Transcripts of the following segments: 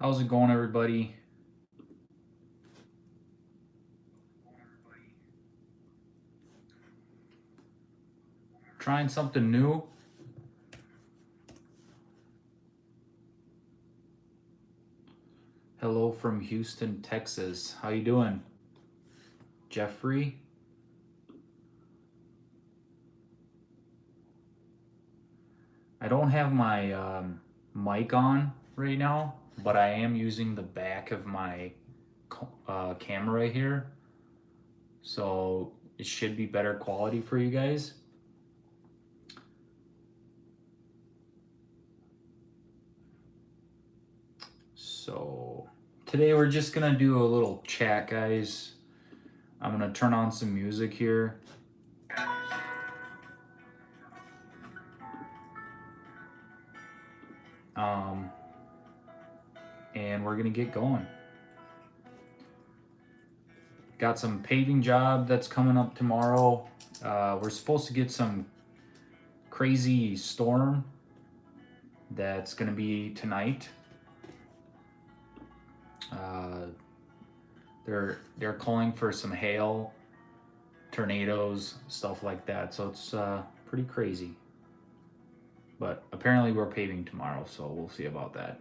How's it going, everybody? Trying something new? Hello from Houston, Texas. How you doing? Jeffrey? I don't have my mic on right now, but I am using the back of my camera here. So it should be better quality for you guys. So today we're just gonna do a little chat, guys. I'm gonna turn on some music here. And we're gonna get going. Got some paving job that's coming up tomorrow. We're supposed to get some crazy storm that's gonna be tonight. They're calling for some hail, tornadoes, stuff like that. So it's pretty crazy. But apparently we're paving tomorrow, so we'll see about that.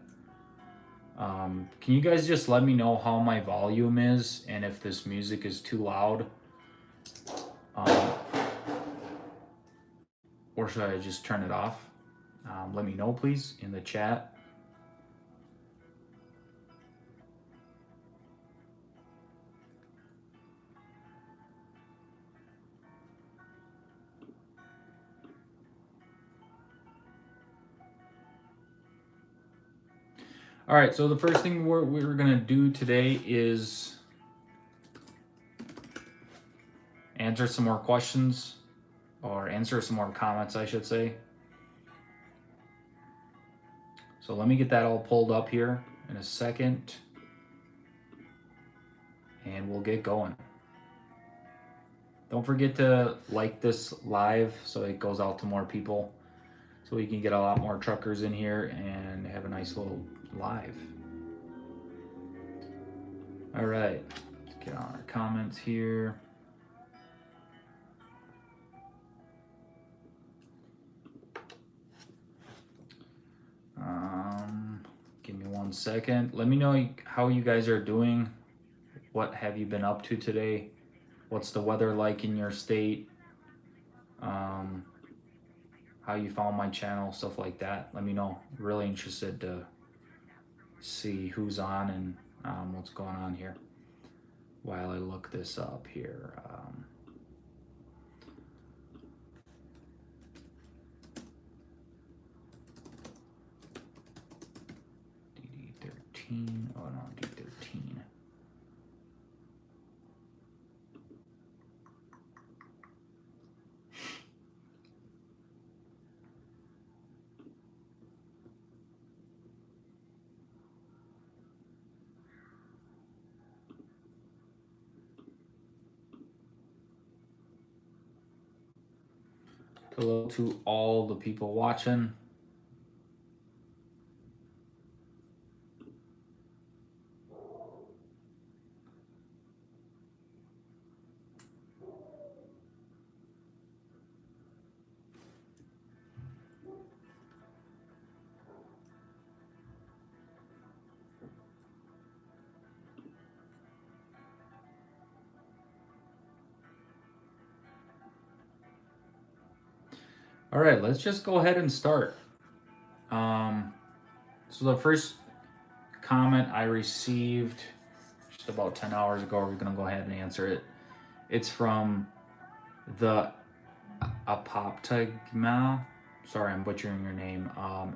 Can you guys just let me know how my volume is and if this music is too loud? Or should I just turn it off? Let me know, please, in the chat. All right, so the first thing we're going to do today is answer some more questions, or answer some more comments, I should say. So let me get that all pulled up here in a second, and we'll get going. Don't forget to like this live so it goes out to more people, so we can get a lot more truckers in here and have a nice little live. All right, let's get on our comments here. Give me 1 second. Let me know how you guys are doing. What have you been up to today? What's the weather like in your state? How you found my channel, stuff like that. Let me know. Really interested to see who's on and what's going on here while I look this up here. DD13. Oh no, D13. Hello to all the people watching. All right, let's just go ahead and start. So the first comment I received just about 10 hours ago, we're going to go ahead and answer it. It's from the Apoptygma. Sorry, I'm butchering your name. I'm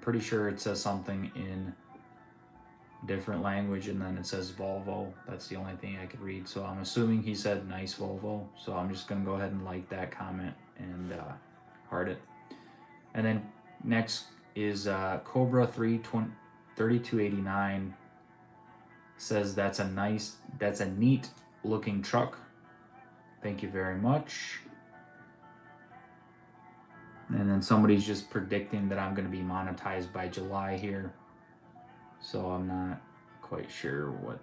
pretty sure it says something in different language, and then it says Volvo. That's the only thing I could read. So I'm assuming he said nice Volvo. So I'm just going to go ahead and like that comment and heart it. And then next is Cobra 3289 says that's a neat looking truck. Thank you very much. And then somebody's just predicting that I'm going to be monetized by July here. So I'm not quite sure what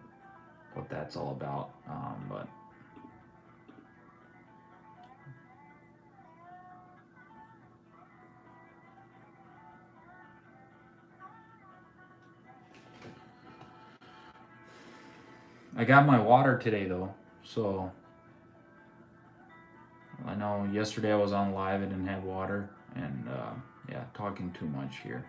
that's all about, but I got my water today though, so I know yesterday I was on live, I didn't have water, and yeah, talking too much here.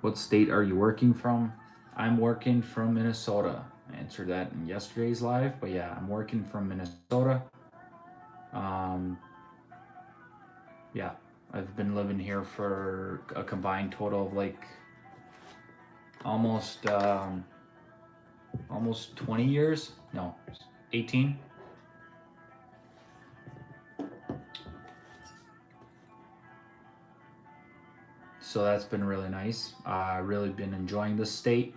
What state are you working from? I'm working from Minnesota. I answered that in yesterday's live, but yeah, I'm working from Minnesota. Um, yeah, I've been living here for a combined total of like almost 20 years. No, 18. So that's been really nice. Really been enjoying this state.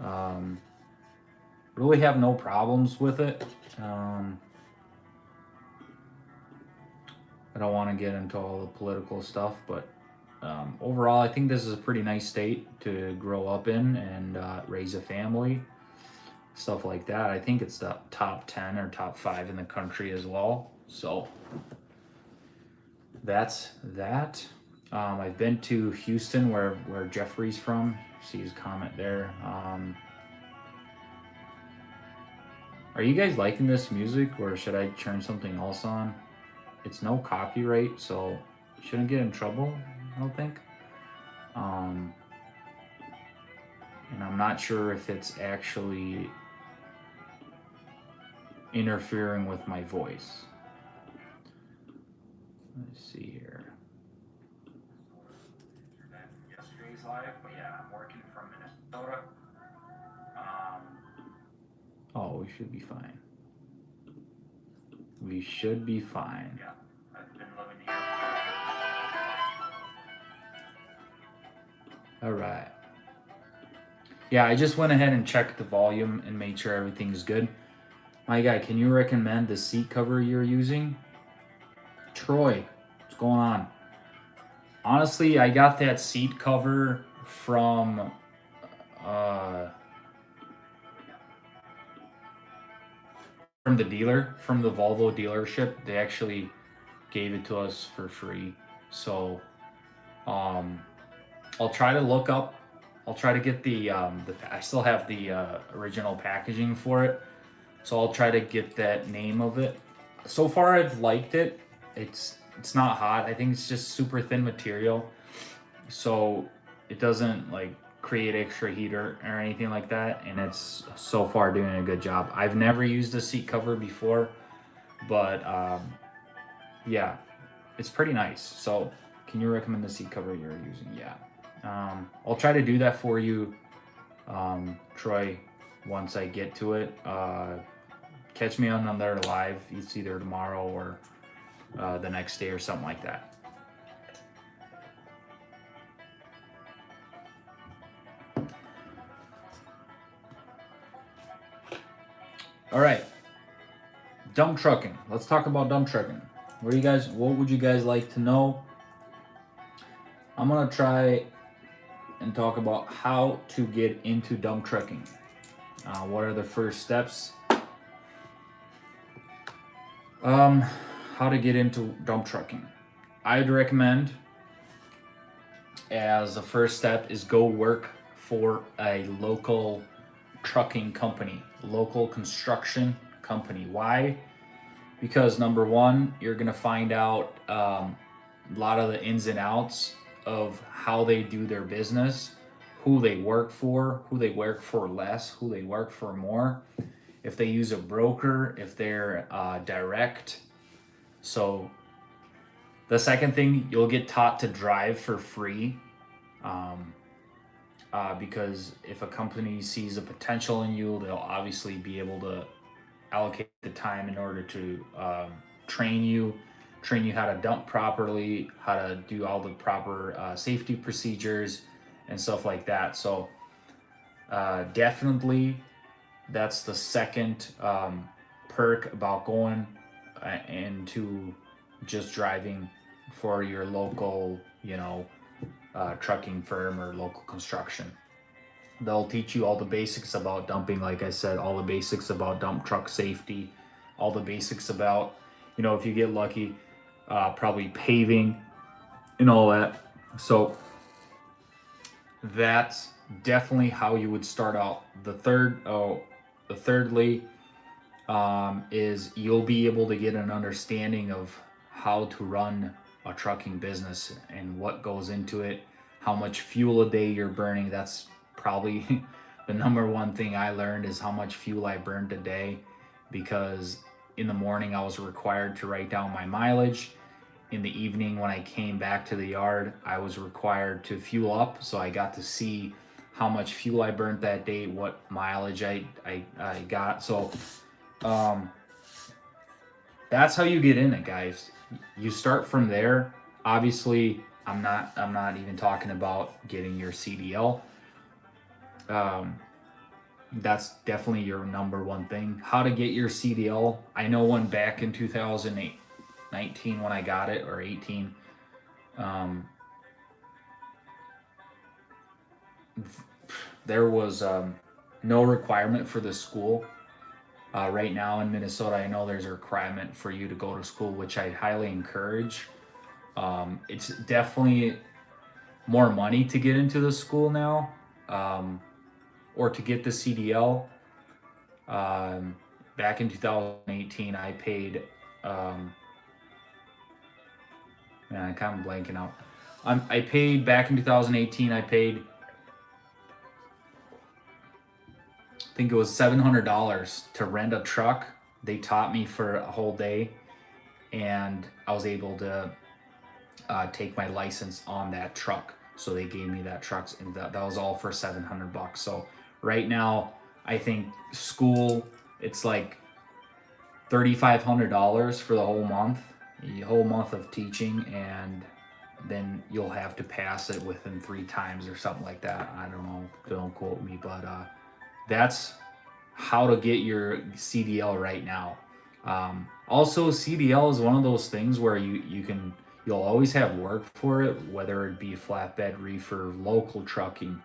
Um, really have no problems with it. I don't want to get into all the political stuff, but overall, I think this is a pretty nice state to grow up in and raise a family, stuff like that. I think it's the top 10 or top 5 in the country as well. So that's that. I've been to Houston, where Jeffrey's from. See his comment there. Are you guys liking this music, or should I turn something else on? It's no copyright, so shouldn't get in trouble, I don't think. And I'm not sure if it's actually interfering with my voice. Let's see here. Yesterday's live, but yeah, I'm working from Minnesota. Oh, we should be fine. We should be fine. Yeah, I've been living here. All right. Yeah, I just went ahead and checked the volume and made sure everything's good. My guy, can you recommend the seat cover you're using? Troy, what's going on? Honestly, I got that seat cover from the dealer, from the Volvo dealership. They actually gave it to us for free. So I'll try to look up. I'll try to get the I still have the original packaging for it. So I'll try to get that name of it. So far I've liked it. It's not hot. I think it's just super thin material. So it doesn't like create extra heat or anything like that, and it's so far doing a good job. I've never used a seat cover before, but yeah, it's pretty nice. So can you recommend the seat cover you're using? Yeah. I'll try to do that for you, Troy, once I get to it. Catch me on another live. It's either tomorrow or the next day or something like that. All right, dump trucking. Let's talk about dump trucking. What would you guys like to know? I'm gonna try and talk about how to get into dump trucking. What are the first steps? How to get into dump trucking. I'd recommend, as a first step, is go work for a local trucking company, local construction company. Why? Because number one, you're gonna find out a lot of the ins and outs of how they do their business, who they work for less, who they work for more, if they use a broker, if they're direct. So the second thing, you'll get taught to drive for free, because if a company sees a potential in you, they'll obviously be able to allocate the time in order to train you how to dump properly, how to do all the proper safety procedures and stuff like that. So definitely that's the second perk about going into just driving for your local, trucking firm or local construction. They'll teach you all the basics about dumping, like I said, all the basics about dump truck safety, all the basics about, if you get lucky, probably paving and all that. So that's definitely how you would start out. The thirdly, is you'll be able to get an understanding of how to run a trucking business and what goes into it, how much fuel a day you're burning. That's probably the number one thing I learned is how much fuel I burned a day, because in the morning I was required to write down my mileage. In the evening, when I came back to the yard, I was required to fuel up, so I got to see how much fuel I burnt that day, what mileage I got. So that's how you get in it, guys. You start from there. Obviously, I'm not even talking about getting your CDL. Um, that's definitely your number one thing. How to get your CDL? I know one back in 2019 when I got it, or 18. Um, there was no requirement for the school. Right now in Minnesota, I know there's a requirement for you to go to school, which I highly encourage. It's definitely more money to get into the school now, or to get the CDL. Back in 2018, I paid. Man, I'm kind of blanking out. I paid back in 2018. I paid, I think it was $700 to rent a truck. They taught me for a whole day, and I was able to take my license on that truck. So they gave me that truck, and that was all for $700. So right now, I think school, it's like $3,500 for the whole month of teaching, and then you'll have to pass it within 3 times or something like that. I don't know, don't quote me, but that's how to get your CDL right now. Also, CDL is one of those things where you'll always have work for it, whether it be flatbed, reefer, local trucking,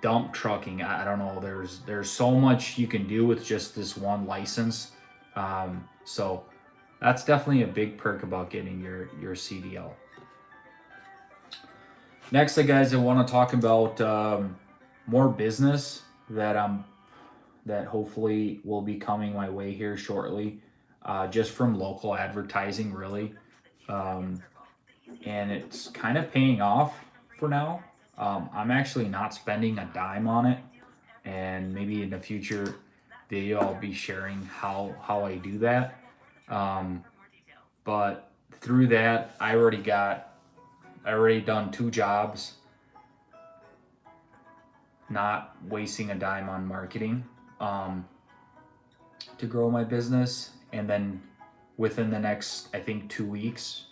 dump trucking. I don't know. There's so much you can do with just this one license. So that's definitely a big perk about getting your CDL. Next, guys, I want to talk about more business that hopefully will be coming my way here shortly, just from local advertising, really. Um, and it's kind of paying off for now. I'm actually not spending a dime on it, and maybe in a future video I'll be sharing how I do that. Um, but through that, I already done 2 jobs, not wasting a dime on marketing, um, to grow my business. And then within the next, I think, 2 weeks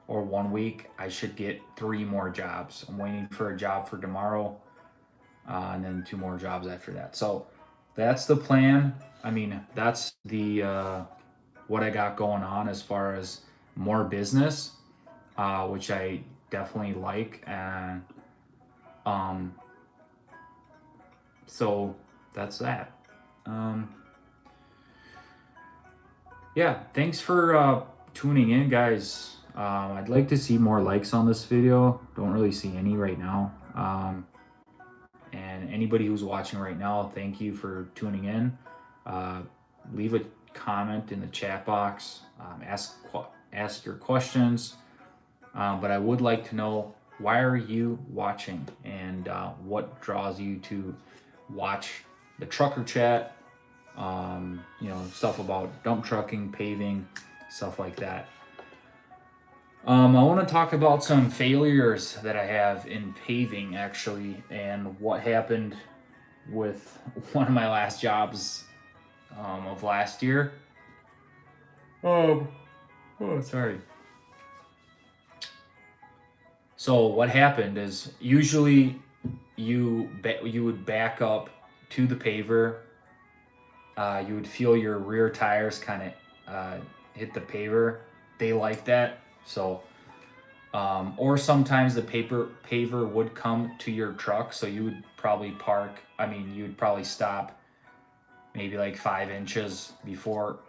or 1 week, I should get 3 more jobs. I'm waiting for a job for tomorrow, and then 2 more jobs after that. So that's the plan. I mean, that's the what I got going on as far as more business, which I definitely like. And um, so that's that. Um, yeah, thanks for tuning in, guys. I'd like to see more likes on this video. Don't really see any right now. And anybody who's watching right now, thank you for tuning in. Uh, Leave a comment in the chat box. Ask your questions. But I would like to know, why are you watching, and what draws you to watch the trucker chat? Stuff about dump trucking, paving, stuff like that. I want to talk about some failures that I have in paving, actually, and what happened with one of my last jobs of last year. Sorry. So what happened is, usually you would back up to the paver. You would feel your rear tires kind of hit the paver. They like that. So, or sometimes the paver would come to your truck, so you would probably you'd probably stop maybe like 5 inches before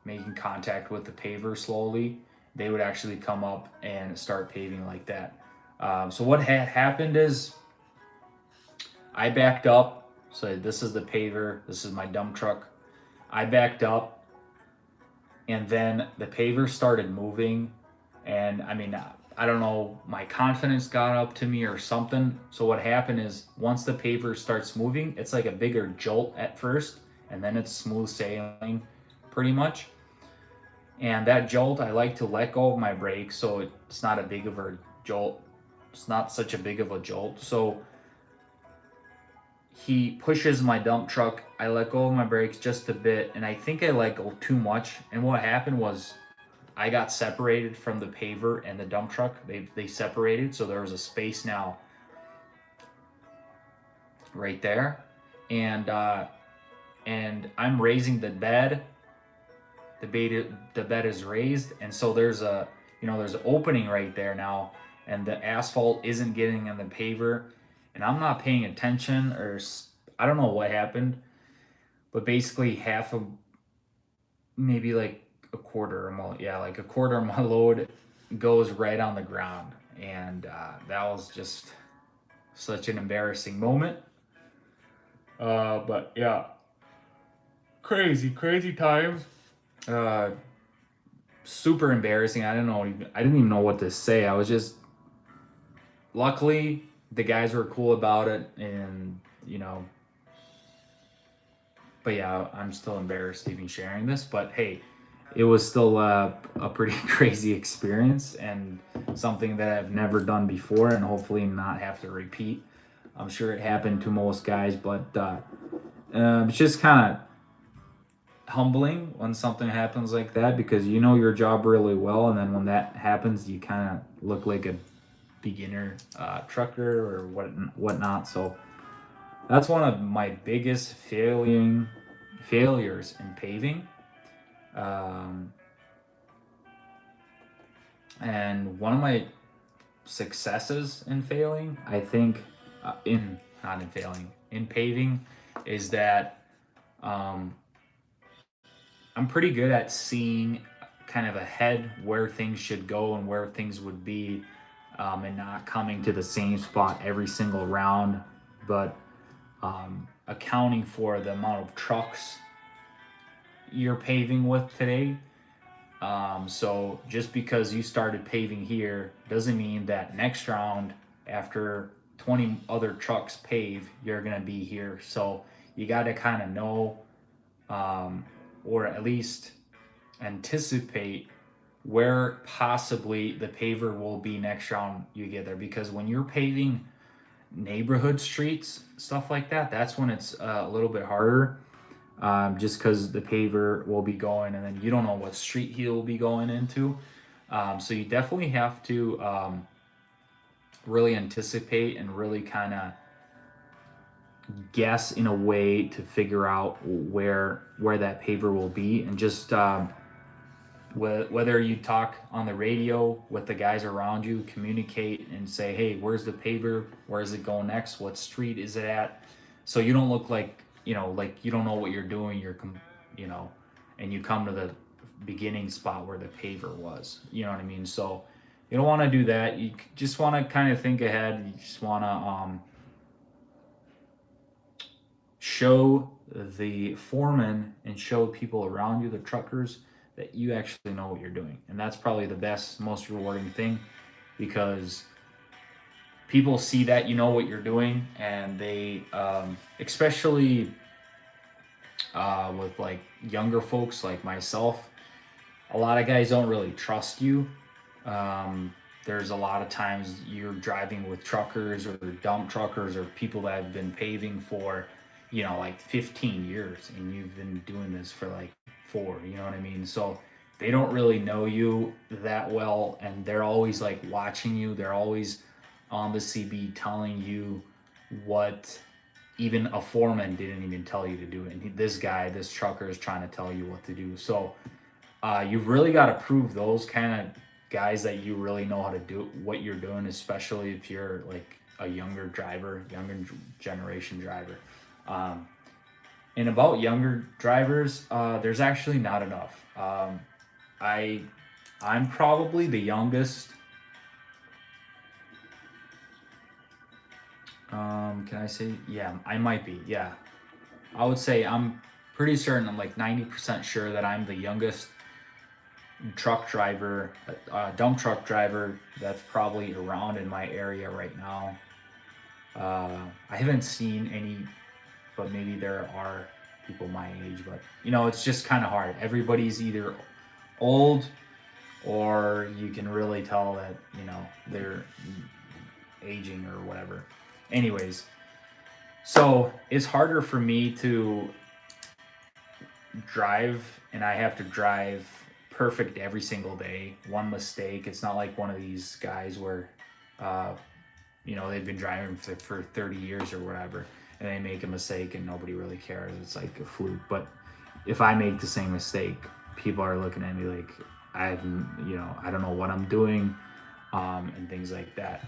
making contact with the paver slowly. They would actually come up and start paving like that. So what had happened is I backed up. So this is the paver. This is my dump truck. I backed up, and then the paver started moving, and I don't know, my confidence got up to me or something. So what happened is once the paver starts moving, it's like a bigger jolt at first, and then it's smooth sailing, pretty much. And that jolt, I like to let go of my brakes, so it's not a big of a jolt. It's not such a big of a jolt. So he pushes my dump truck. I let go of my brakes just a bit, and I think I let go too much. And what happened was I got separated from the paver and the dump truck. They separated, so there was a space now right there, and I'm raising the bed. The bed is raised, and so there's there's an opening right there now, and the asphalt isn't getting in the paver, and I'm not paying attention, or I don't know what happened, but basically half of maybe like a quarter of my like a quarter of my load goes right on the ground, and that was just such an embarrassing moment. But yeah, crazy times. Uh, Super embarrassing. I didn't even know what to say. I was just luckily the guys were cool about it, and but yeah, I'm still embarrassed even sharing this. But hey, it was still a pretty crazy experience and something that I've never done before, and hopefully not have to repeat. I'm sure it happened to most guys, but it's just kind of humbling when something happens like that, because you know your job really well, and then when that happens, you kind of look like a beginner trucker or whatnot. So that's one of my biggest failures in paving. Um, and one of my successes in failing, I think, in not in failing, in paving, is that um, I'm pretty good at seeing kind of ahead where things should go and where things would be, and not coming to the same spot every single round, but accounting for the amount of trucks you're paving with today. So just because you started paving here doesn't mean that next round, after 20 other trucks pave, you're going to be here. So you got to kind of know, or at least anticipate where possibly the paver will be next round you get there. Because when you're paving neighborhood streets, stuff like that, that's when it's a little bit harder, just because the paver will be going, and then you don't know what street he will be going into. So you definitely have to really anticipate and really kind of guess in a way to figure out where that paver will be, and just whether you talk on the radio with the guys around you, communicate and say, hey, where's the paver, where is it going next, what street is it at, so you don't look like like you don't know what you're doing. And you come to the beginning spot where the paver was, you know what I mean? So you don't want to do that. You just want to kind of think ahead. You just want to show the foreman and show people around you, the truckers, that you actually know what you're doing. And that's probably the best, most rewarding thing, because people see that you know what you're doing, and they, especially with like younger folks like myself, a lot of guys don't really trust you. There's a lot of times you're driving with truckers or dump truckers or people that have been paving for, like 15 years, and you've been doing this for like 4, you know what I mean? So they don't really know you that well, and they're always like watching you. They're always on the CB telling you what even a foreman didn't even tell you to do. And this trucker is trying to tell you what to do. So you've really got to prove those kind of guys that you really know how to do what you're doing, especially if you're like a younger driver, younger generation driver. Um, and about younger drivers, there's actually not enough. I I'm probably the youngest. Can I say? Yeah, I might be. Yeah, I would say I'm pretty certain. I'm like 90% sure that I'm the youngest truck driver, dump truck driver that's probably around in my area right now. I haven't seen any, but maybe there are people my age. But it's just kind of hard. Everybody's either old or you can really tell that they're aging or whatever. Anyways, so it's harder for me to drive, and I have to drive perfect every single day. One mistake, it's not like one of these guys where uh, they've been driving for 30 years or whatever, and they make a mistake and nobody really cares. It's like a fluke. But if I make the same mistake, people are looking at me like I don't know what I'm doing, and things like that.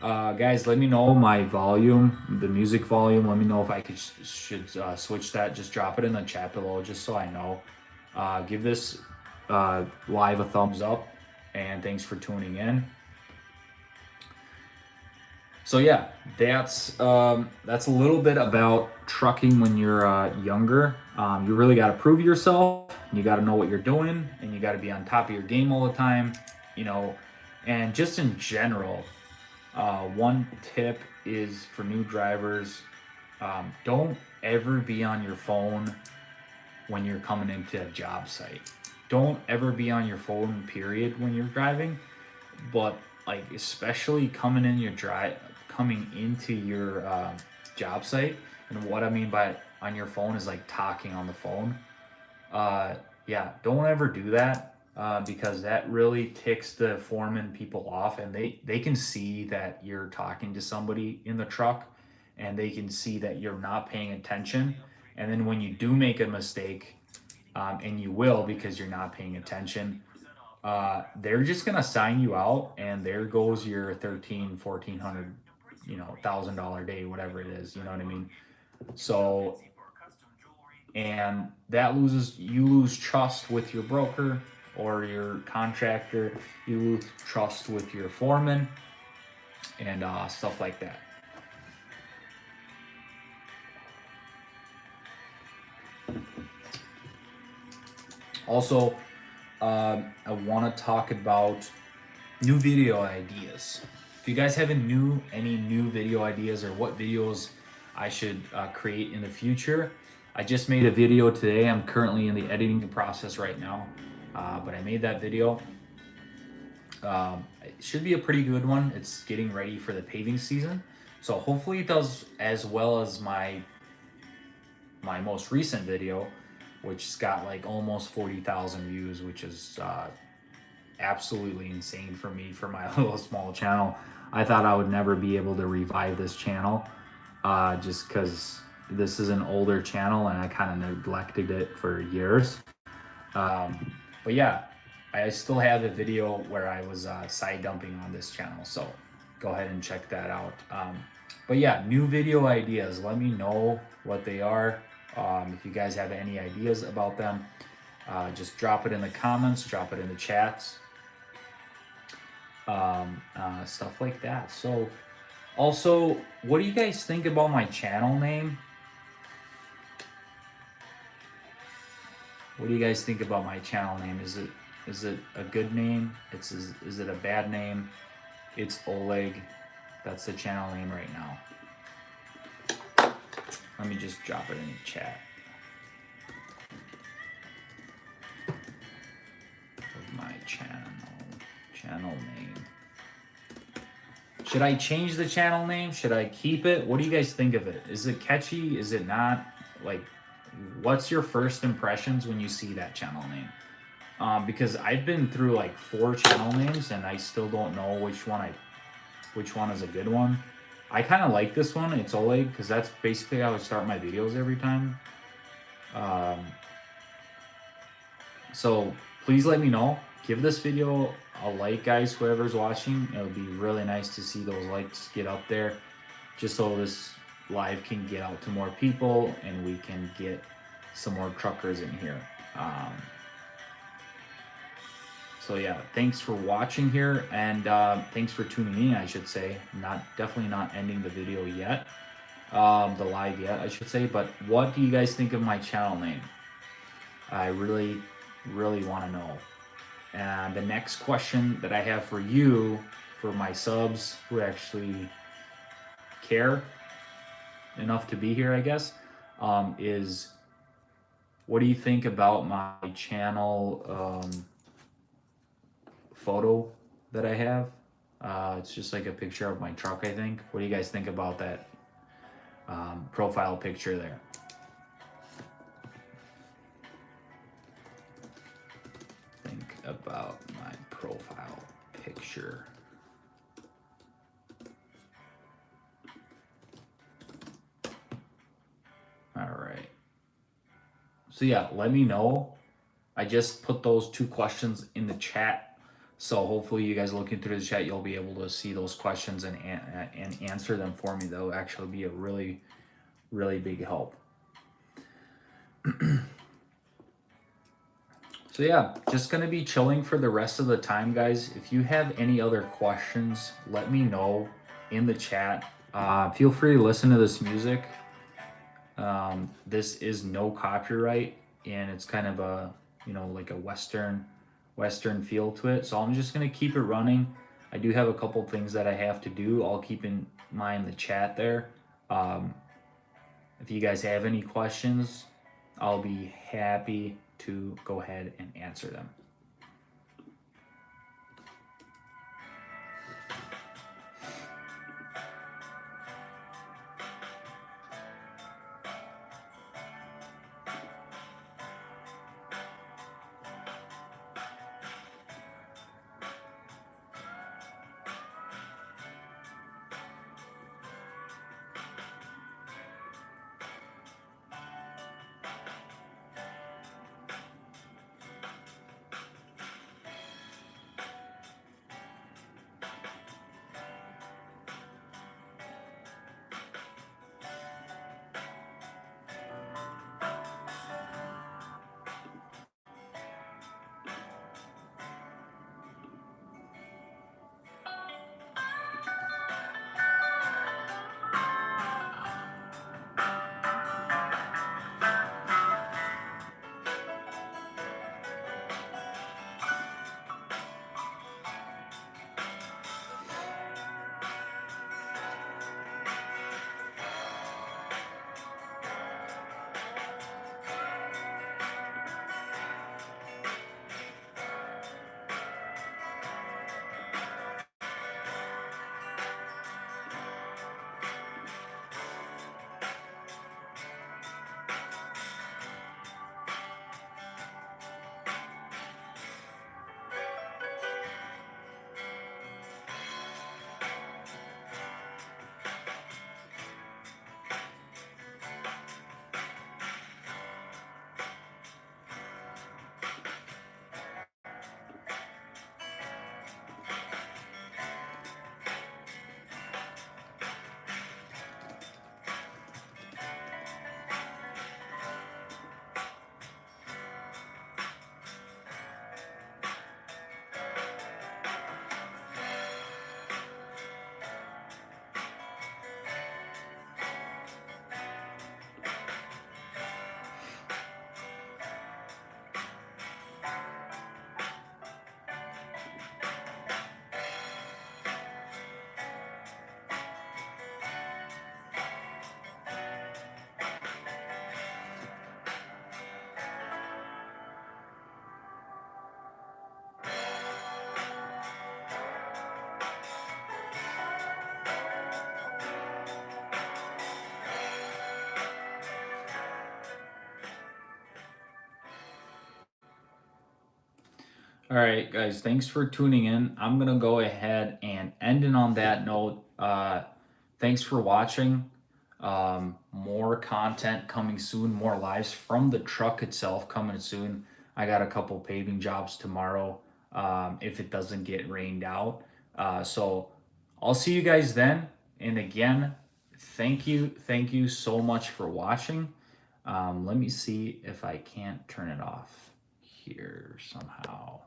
Guys, let me know my volume, the music volume. Let me know if I should switch that. Just drop it in the chat below, just so I know. Give this live a thumbs up, and thanks for tuning in. So yeah, that's a little bit about trucking when you're younger. You really got to prove yourself. You got to know what you're doing, and you got to be on top of your game all the time. And just in general. One tip is for new drivers, don't ever be on your phone when you're coming into a job site. Don't ever be on your phone, period, when you're driving. But like especially coming into your job site, and what I mean by on your phone is like talking on the phone. Yeah, don't ever do that. Because that really ticks the foreman people off, and they can see that you're talking to somebody in the truck, and they can see that you're not paying attention. And then when you do make a mistake, and you will because you're not paying attention, they're just gonna sign you out, and there goes your $1,400, $1,000 day, whatever it is. You know what I mean? So, and you lose trust with your broker or your contractor, you lose trust with your foreman, and stuff like that. Also, I want to talk about new video ideas. If you guys have any new video ideas, or what videos I should create in the future, I just made a video today. I'm currently in the editing process right now. But I made that video. It should be a pretty good one. It's getting ready for the paving season. So hopefully it does as well as my most recent video, which's got like almost 40,000 views, which is absolutely insane for me for my little small channel. I thought I would never be able to revive this channel just because this is an older channel and I kind of neglected it for years. But yeah, I still have a video where I was side dumping on this channel, so go ahead and check that out. But yeah, new video ideas, let me know what they are. If you guys have any ideas about them, just drop it in the comments, drop it in the chats, stuff like that. So also, what do you guys think about my channel name? What do you guys think about my channel name? Is it a good name? Is it a bad name? It's Oleg. That's the channel name right now. Let me just drop it in the chat. My channel name. Should I change the channel name? Should I keep it? What do you guys think of it? Is it catchy? Is it not? Like, what's your first impressions when you see that channel name? Because I've been through like 4 channel names and I still don't know which one is a good one. I kind of like this one. It's Oleg, because that's basically how I start my videos every time. So please let me know give this video a like, guys, whoever's watching. It would be really nice to see those likes get up there, just so this live can get out to more people and we can get some more truckers in here. So yeah, thanks for watching here, and thanks for tuning in, I should say. Definitely not ending the video yet, the live yet, I should say. But what do you guys think of my channel name? I really, really want to know. And the next question that I have for you, for my subs who actually care enough to be here, I guess, is what do you think about my channel photo that I have? It's just like a picture of my truck, I think. What do you guys think about that profile picture there? Think about my profile picture. All right. So yeah, let me know. I just put those 2 questions in the chat. So hopefully you guys looking through the chat, you'll be able to see those questions and answer them for me. That'll actually be a really, really big help. So yeah, just gonna be chilling for the rest of the time, guys. If you have any other questions, let me know in the chat. Feel free to listen to this music. This is no copyright, and it's kind of a, you know, like a western feel to it. So I'm just gonna keep it running. I do have a couple things that I have to do. I'll keep in mind the chat there. If you guys have any questions, I'll be happy to go ahead and answer them. All right, guys, thanks for tuning in. I'm going to go ahead and end it on that note. Thanks for watching. More content coming soon, more lives from the truck itself coming soon. I got a couple paving jobs tomorrow. if it doesn't get rained out. So I'll see you guys then. And again, thank you so much for watching. Let me see if I can't turn it off here somehow.